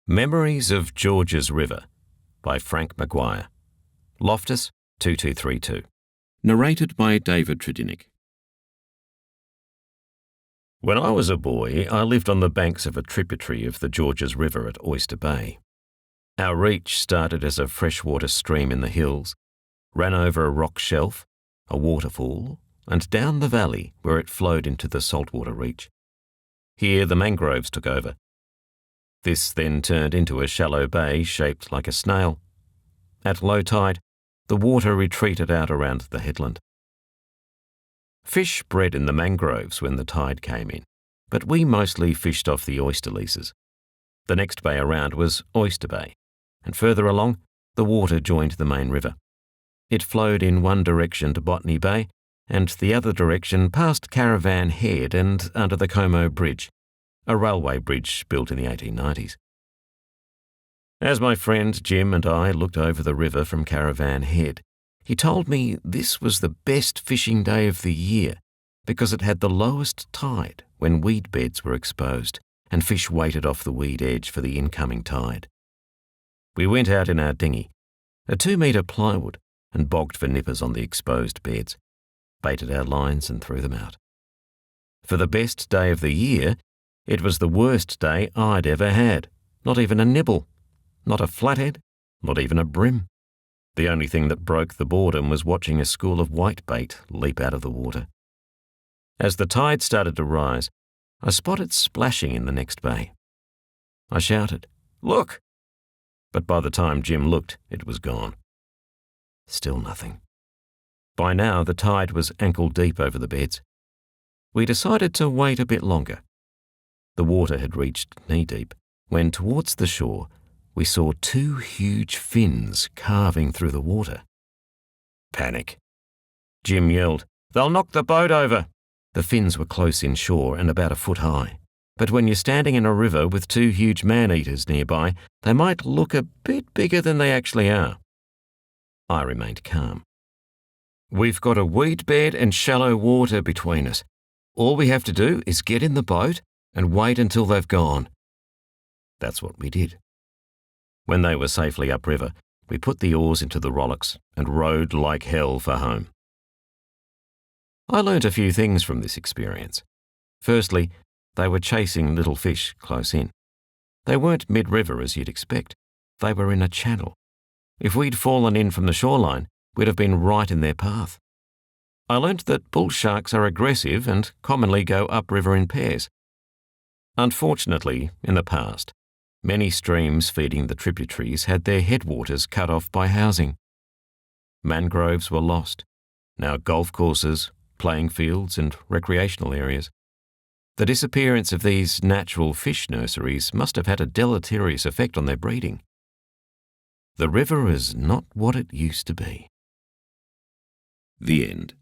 Memories of George's River by Frank Maguire. Loftus, 2232. Narrated by David Tredinnick. When I was a boy, I lived on the banks of a tributary of the George's River at Oyster Bay. Our reach started as a freshwater stream in the hills, ran over a rock shelf, a waterfall, and down the valley where it flowed into the saltwater reach. Here the mangroves took over. This then turned into a shallow bay shaped like a snail. At low tide, the water retreated out around the headland. Fish bred in the mangroves when the tide came in, but we mostly fished off the oyster leases. The next bay around was Oyster Bay, and further along, the water joined the main river. It flowed in one direction to Botany Bay, and the other direction past Caravan Head and under the Como Bridge, a railway bridge built in the 1890s. As my friend Jim and I looked over the river from Caravan Head, he told me this was the best fishing day of the year because it had the lowest tide when weed beds were exposed and fish waited off the weed edge for the incoming tide. We went out in our dinghy, a 2-metre plywood, and bogged for nippers on the exposed beds, baited our lines and threw them out. For the best day of the year, it was the worst day I'd ever had. Not even a nibble, not a flathead, not even a brim. The only thing that broke the boredom was watching a school of whitebait leap out of the water. As the tide started to rise, I spotted splashing in the next bay. I shouted, "Look!" But by the time Jim looked, it was gone. Still nothing. By now, the tide was ankle deep over the beds. We decided to wait a bit longer. The water had reached knee-deep, when towards the shore we saw 2 huge fins carving through the water. Panic. Jim yelled, "They'll knock the boat over!" The fins were close inshore and about a foot high, but when you're standing in a river with 2 huge man-eaters nearby, they might look a bit bigger than they actually are. I remained calm. "We've got a weed bed and shallow water between us. All we have to do is get in the boat and wait until they've gone." That's what we did. When they were safely upriver, we put the oars into the rowlocks and rowed like hell for home. I learnt a few things from this experience. Firstly, they were chasing little fish close in. They weren't mid-river as you'd expect. They were in a channel. If we'd fallen in from the shoreline, we'd have been right in their path. I learnt that bull sharks are aggressive and commonly go upriver in pairs. Unfortunately, in the past, many streams feeding the tributaries had their headwaters cut off by housing. Mangroves were lost, now golf courses, playing fields and recreational areas. The disappearance of these natural fish nurseries must have had a deleterious effect on their breeding. The river is not what it used to be. The end.